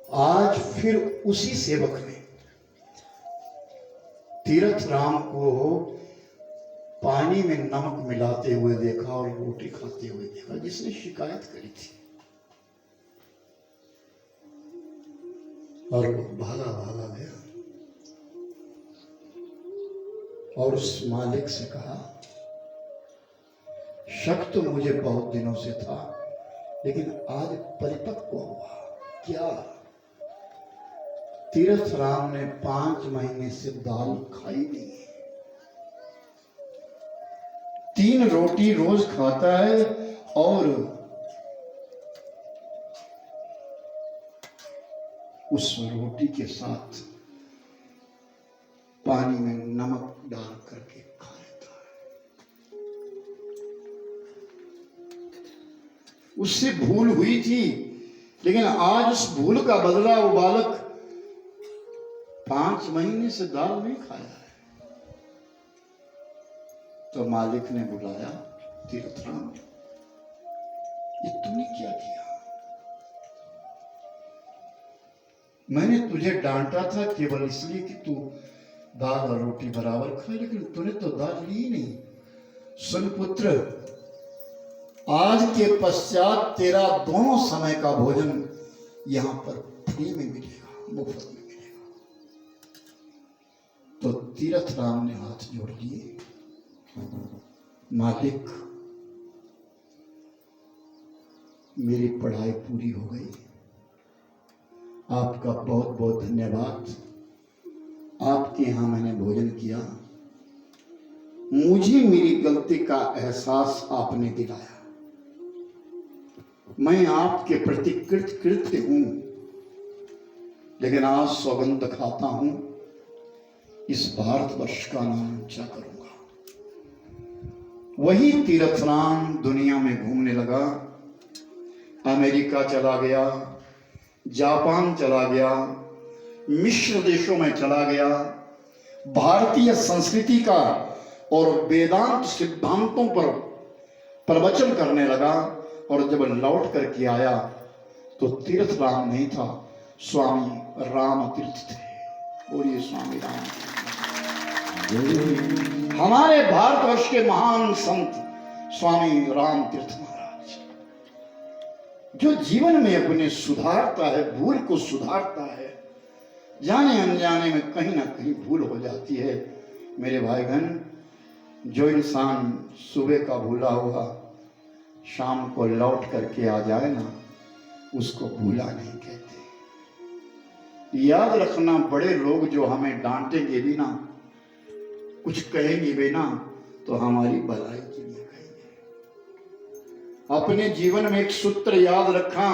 आज फिर उसी सेवक ने तीरथ राम को पानी में नमक मिलाते हुए देखा और रोटी खाते हुए देखा, जिसने शिकायत करी थी। और वो भागा भागा गया और उस मालिक से कहा, शक तो मुझे बहुत दिनों से था, लेकिन आज परिपक्व हुआ। क्या? तीरथ राम ने 5 महीने से दाल खाई नहीं, 3 रोटी रोज खाता है और उस रोटी के साथ पानी में नमक डाल करके खा लेता है। उससे भूल हुई थी, लेकिन आज उस भूल का बदला वो बालक 5 महीने से दाल नहीं खाया है। तो मालिक ने बुलाया, तीरथ राम, ये तूने क्या किया? मैंने तुझे डांटा था केवल इसलिए कि तू दाल और रोटी बराबर खाए, लेकिन तूने तो दाल ली नहीं। सुन पुत्र, आज के पश्चात तेरा दोनों समय का भोजन यहां पर फ्री में मिलेगा, मुफ्त में मिलेगा। तो तीरथ राम ने हाथ जोड़ लिए, मालिक, मेरी पढ़ाई पूरी हो गई, आपका बहुत बहुत धन्यवाद। आपके यहां मैंने भोजन किया, मुझे मेरी गलती का एहसास आपने दिलाया, मैं आपके प्रति कृतज्ञ हूं। लेकिन आज सौगंध खाता हूं, इस भारतवर्ष का नाम ऊंचा करूंगा। वही तीरथ राम दुनिया में घूमने लगा, अमेरिका चला गया, जापान चला गया, मिस्र देशों में चला गया, भारतीय संस्कृति का और वेदांत सिद्धांतों पर प्रवचन करने लगा। और जब लौट करके आया तो तीर्थ राम नहीं था, स्वामी राम तीर्थ थे। बोलिए स्वामी राम। हमारे भारतवर्ष के महान संत स्वामी राम तीर्थ महाराज, जो जीवन में अपने सुधारता है, भूल को सुधारता है। जाने अनजाने में कहीं ना कहीं भूल हो जाती है। मेरे भाई बहन, जो इंसान सुबह का भूला हुआ शाम को लौट करके आ जाए ना, उसको भूला नहीं कहते। याद रखना, बड़े लोग जो हमें डांटेंगे भी ना, कुछ कहेंगे भी ना, तो हमारी भलाई के लिए कहेंगे। अपने जीवन में एक सूत्र याद रखा,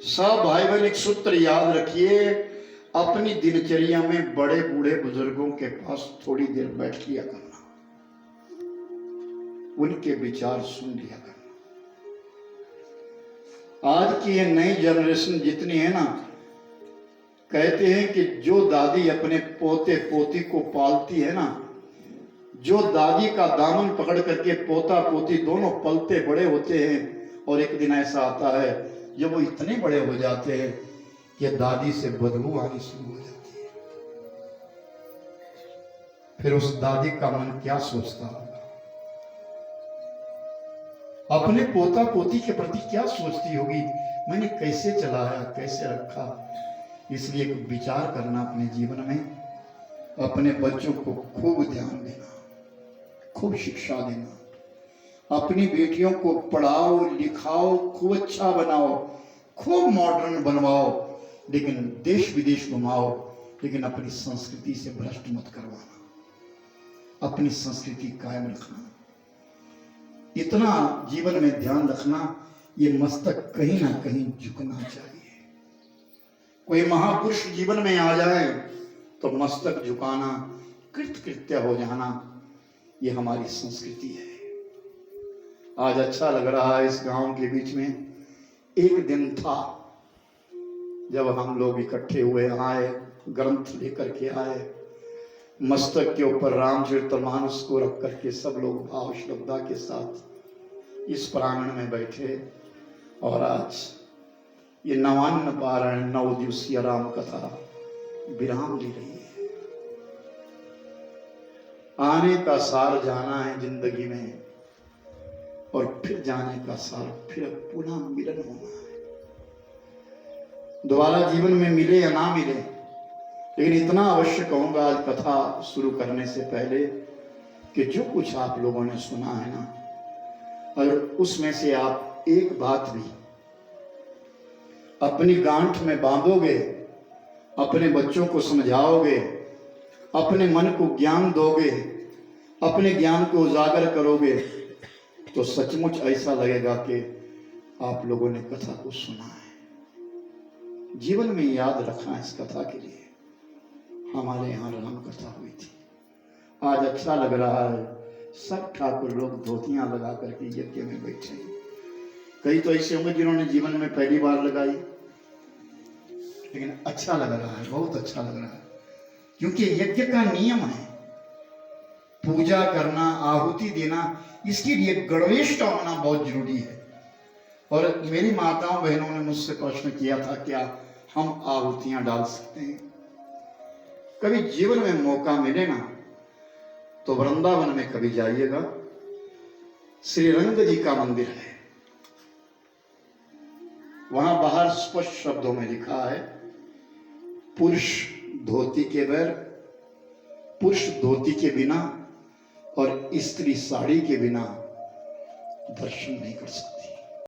सब भाई बहन एक सूत्र याद रखिए, अपनी दिनचर्या में बड़े बूढ़े बुजुर्गों के पास थोड़ी देर बैठ लिया करना, उनके विचार सुन लिया करना। आज की ये नई जनरेशन जितनी है ना, कहते हैं कि जो दादी अपने पोते पोती को पालती है ना, जो दादी का दामन पकड़ करके पोता पोती दोनों पलते बड़े होते हैं, और एक दिन ऐसा आता है जब वो इतने बड़े हो जाते हैं कि दादी से बदबू आनी शुरू हो जाती है। फिर उस दादी का मन क्या सोचता होगा, अपने पोता पोती के प्रति क्या सोचती होगी, मैंने कैसे चलाया, कैसे रखा। इसलिए विचार करना अपने जीवन में, अपने बच्चों को खूब ध्यान देना, खूब शिक्षा देना, अपनी बेटियों को पढ़ाओ लिखाओ, खूब अच्छा बनाओ, खूब मॉडर्न बनवाओ, लेकिन देश विदेश घुमाओ, लेकिन अपनी संस्कृति से भ्रष्ट मत करवाना, अपनी संस्कृति कायम रखना। इतना जीवन में ध्यान रखना, ये मस्तक कहीं ना कहीं झुकना चाहिए। कोई महापुरुष जीवन में आ जाए तो मस्तक झुकाना, कृतकृत्य हो जाना, ये हमारी संस्कृति है। आज अच्छा लग रहा है, इस गांव के बीच में एक दिन था जब हम लोग इकट्ठे हुए, आए, ग्रंथ लेकर के आए, मस्तक के ऊपर रामचरितमानस को रख करके सब लोग भाव श्रद्धा के साथ इस प्रांगण में बैठे। और आज ये नवान्न पारायण 9 दिवसीय राम कथा विराम ले रही है। आने का सार जाना है जिंदगी में, और फिर जाने का सार फिर पुनः मिलन होना है। दोबारा जीवन में मिले या ना मिले, लेकिन इतना अवश्य कहूंगा आज कथा शुरू करने से पहले कि जो कुछ आप लोगों ने सुना है ना, अगर उसमें से आप एक बात भी अपनी गांठ में बांधोगे, अपने बच्चों को समझाओगे, अपने मन को ज्ञान दोगे, अपने ज्ञान को उजागर करोगे, तो सचमुच ऐसा लगेगा कि आप लोगों ने कथा को सुना है। जीवन में याद रखना इस कथा के लिए। हमारे यहाँ राम कथा हुई थी, आज अच्छा लग रहा है। सब ठाकुर लोग धोतियां लगा करके यज्ञ में बैठे हैं। कई तो ऐसे होंगे जिन्होंने जीवन में पहली बार लगाई, लेकिन अच्छा लग रहा है, बहुत अच्छा लग रहा है, क्योंकि यज्ञ का नियम है पूजा करना, आहुति देना। इसके लिए गणवेश होना बहुत जरूरी है। और मेरी माताओं बहनों ने मुझसे प्रश्न किया था, क्या हम आहुतियां डाल सकते हैं? कभी जीवन में मौका मिले ना तो वृंदावन में कभी जाइएगा, श्री रंग जी का मंदिर है, वहां बाहर स्पष्ट शब्दों में लिखा है, पुरुष धोती के बगैर, पुरुष धोती के बिना और स्त्री साड़ी के बिना दर्शन नहीं कर सकती।